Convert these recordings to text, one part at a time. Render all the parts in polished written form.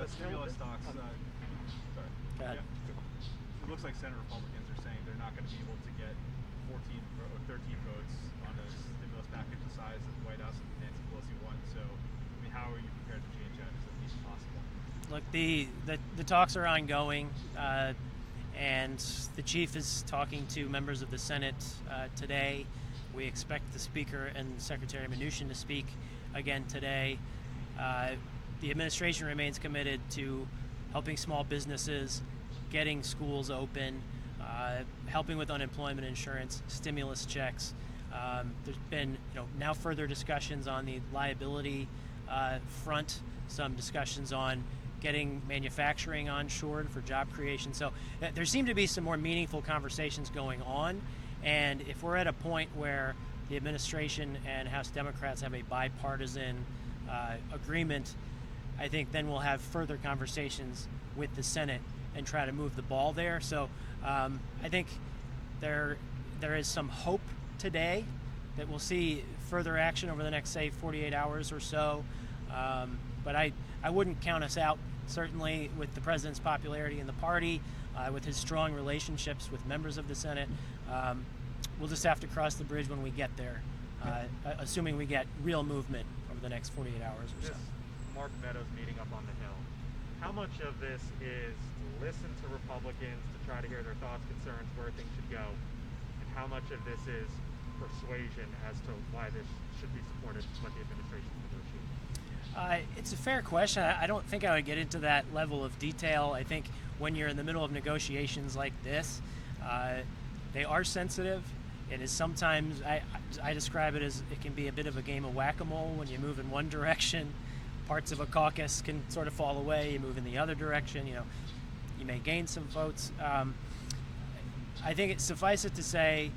the stimulus talks. Sorry. Go ahead. Yeah. It looks like Senate Republicans are saying they're not going to be able to get 14 or 13 votes on a stimulus package the size that the White House and Nancy Pelosi want. So, I mean, how are you prepared to change that? Is it at least possible? Look, the talks are ongoing, and the chief is talking to members of the Senate today. We expect the Speaker and Secretary Mnuchin to speak again today. The administration remains committed to helping small businesses, getting schools open, helping with unemployment insurance, stimulus checks. There's been now further discussions on the liability front, some discussions on getting manufacturing onshored for job creation. So there seem to be some more meaningful conversations going on. And if we're at a point where the administration and House Democrats have a bipartisan agreement, I think then we'll have further conversations with the Senate and try to move the ball there. So I think there is some hope today that we'll see further action over the next, say, 48 hours or so. But I wouldn't count us out, certainly with the president's popularity in the party, with his strong relationships with members of the Senate. We'll just have to cross the bridge when we get there, assuming we get real movement over the next 48 hours or so. This Mark Meadows meeting up on the Hill, how much of this is to listen to Republicans, to try to hear their thoughts, concerns, where things should go, and how much of this is persuasion as to why this should be supported, what the administration is negotiating? It's a fair question. I don't think I would get into that level of detail. I think when you're in the middle of negotiations like this, they are sensitive. It is sometimes, I describe it as, it can be a bit of a game of whack-a-mole. When you move in one direction, parts of a caucus can sort of fall away. You move in the other direction, you may gain some votes. I think it suffice it to say,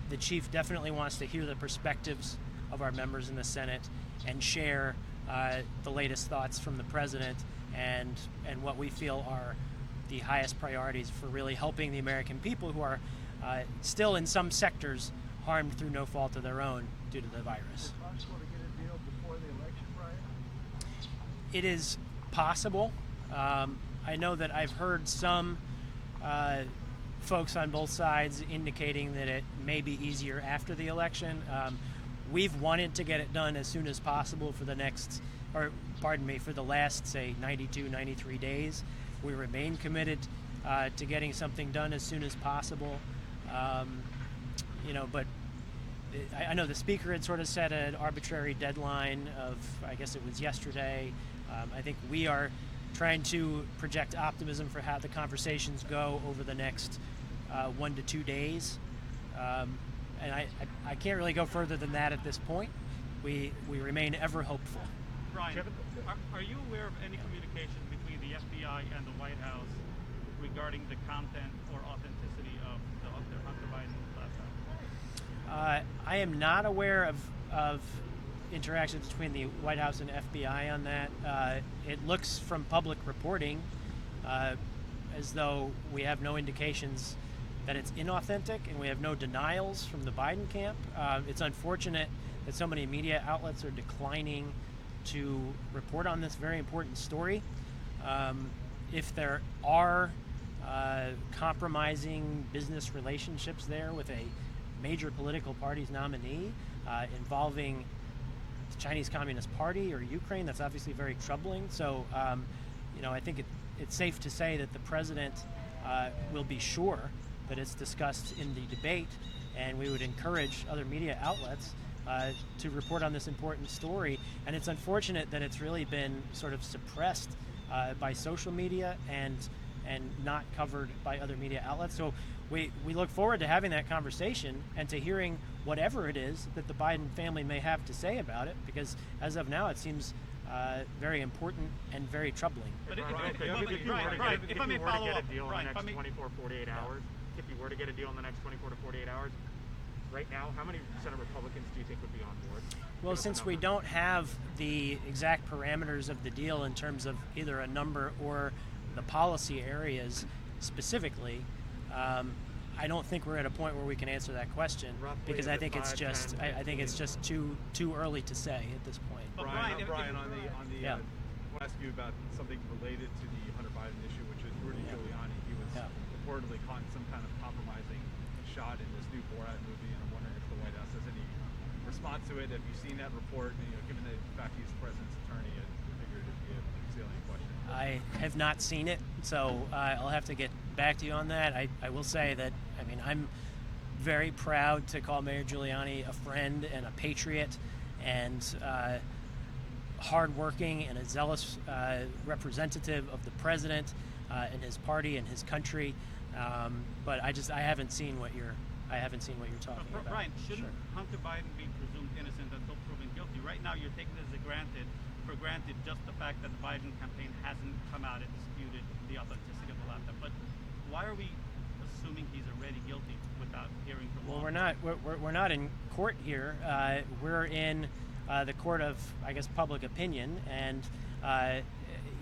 the chief definitely wants to hear the perspectives of our members in the Senate and share the latest thoughts from the president and what we feel are the highest priorities for really helping the American people who are still in some sectors harmed through no fault of their own due to the virus. Is it possible to get a deal before the election, Brian? It is possible. I know that I've heard some folks on both sides indicating that it may be easier after the election. We've wanted to get it done as soon as possible for the last, say, 92, 93 days. We remain committed to getting something done as soon as possible. But I know the Speaker had sort of set an arbitrary deadline of, I guess it was yesterday. I think we are trying to project optimism for how the conversations go over the next 1 to 2 days. And I can't really go further than that at this point. We remain ever hopeful. Brian, are you aware of any communication between the FBI and the White House regarding the content or authenticity of the Hunter Biden laptop? I am not aware of interactions between the White House and FBI on that. It looks from public reporting as though we have no indications that it's inauthentic, and we have no denials from the Biden camp. It's unfortunate that so many media outlets are declining to report on this very important story. If there are compromising business relationships there with a major political party's nominee involving the Chinese Communist Party or Ukraine, that's obviously very troubling. So, I think it's safe to say that the president will be sure that it's discussed in the debate, and we would encourage other media outlets to report on this important story. And it's unfortunate that it's really been sort of suppressed by social media and not covered by other media outlets. So we look forward to having that conversation and to hearing whatever it is that the Biden family may have to say about it, because as of now it seems very important and very troubling. But if you were to get a deal in the next 24, 48 hours, if you were to get a deal in the next 24 to 48 hours, right now, how many Senate Republicans do you think would be on board? Well, since we don't have the exact parameters of the deal in terms of either a number or the policy areas specifically, I don't think we're at a point where we can answer that question, because I think it's just too early to say at this point. Brian, on the want to ask you about something related to the Hunter Biden issue, which is Rudy Giuliani. He was reportedly caught in some kind of compromising shot in this new Borat movie, and I'm wondering if the White House has any response to it. Have you seen that report? And, given the fact he's the president's attorney, I figured it'd be a salient question. I have not seen it, so I'll have to get back to you on that. I will say that, I'm very proud to call Mayor Giuliani a friend and a patriot and hardworking and a zealous representative of the president and his party and his country. But I haven't seen what you're talking about. Brian, shouldn't Hunter Biden be presumed innocent until proven guilty? Right now, you're taking this for granted just the fact that the Biden campaign hasn't come out and disputed the authenticity of the laptop. But why are we assuming he's already guilty without hearing from law? Well, we're not in court here. We're in the court of, I guess, public opinion, and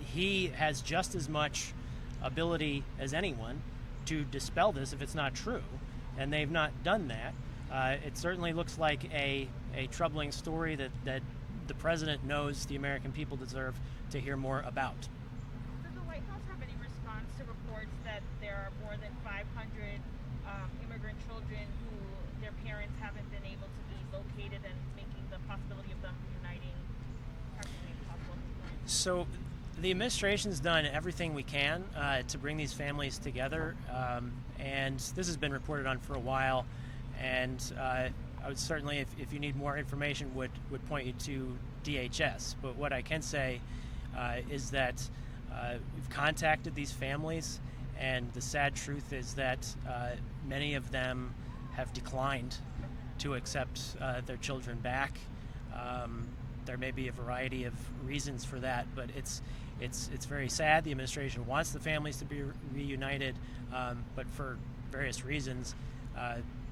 he has just as much ability as anyone to dispel this if it's not true, and they've not done that. It certainly looks like a troubling story that the president knows the American people deserve to hear more about. Does the White House have any response to reports that there are more than 500 immigrant children who their parents haven't been able to be located, and making the possibility of them reuniting practically impossible at this point? So the administration's done everything we can to bring these families together, and this has been reported on for a while, and I would certainly, if you need more information, would point you to DHS. But what I can say is that we've contacted these families, and the sad truth is that many of them have declined to accept their children back. There may be a variety of reasons for that, but it's very sad. The administration wants the families to be reunited, but for various reasons,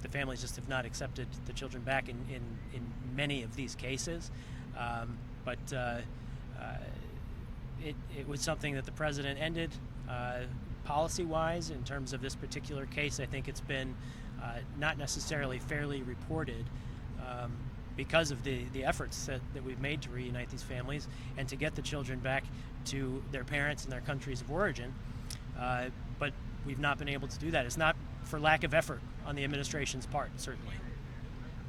the families just have not accepted the children back in many of these cases. But it was something that the president ended policy-wise. In terms of this particular case, I think it's been not necessarily fairly reported because of the efforts that we've made to reunite these families and to get the children back to their parents and their countries of origin. But we've not been able to do that. It's not for lack of effort on the administration's part, certainly.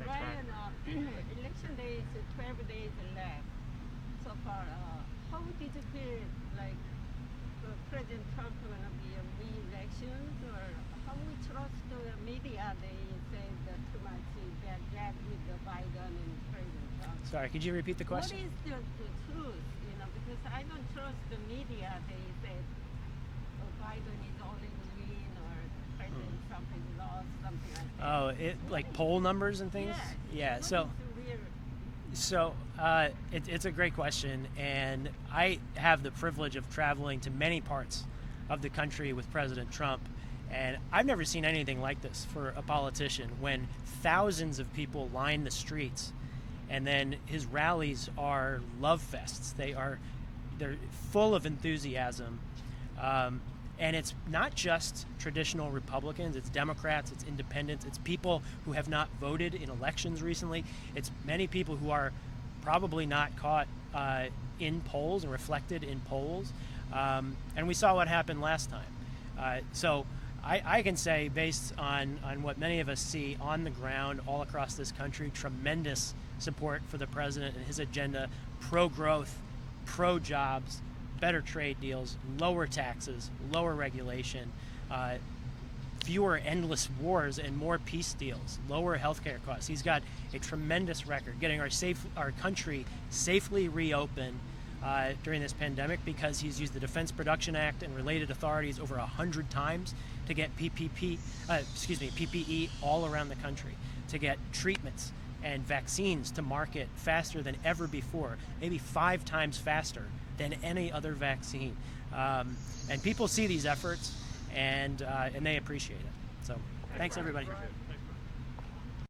Brian, election day is 12 days left so far. How did you feel like President Trump going to be a re-election, or how we trust the media? They say that too much bad with the Biden and President Trump. Sorry, could you repeat the question? What is the truth? Because I don't trust the media. They say Biden is only the win, or President Trump is lost, something like that. Oh, like poll numbers and things? Yeah. It's a great question, and I have the privilege of traveling to many parts of the country with President Trump, and I've never seen anything like this for a politician, when thousands of people line the streets, and then his rallies are love fests. They're full of enthusiasm. And it's not just traditional Republicans, it's Democrats, it's independents, it's people who have not voted in elections recently. It's many people who are probably not caught in polls and reflected in polls. And we saw what happened last time. So I can say, based on what many of us see on the ground all across this country, tremendous support for the president and his agenda, pro-growth, pro-jobs, better trade deals, lower taxes, lower regulation, fewer endless wars and more peace deals, lower healthcare costs. He's got a tremendous record getting our country safely reopened during this pandemic, because he's used the Defense Production Act and related authorities over 100 times to get PPE all around the country, to get treatments and vaccines to market faster than ever before, maybe 5 times faster than any other vaccine. And people see these efforts, and they appreciate it. So thanks, everybody.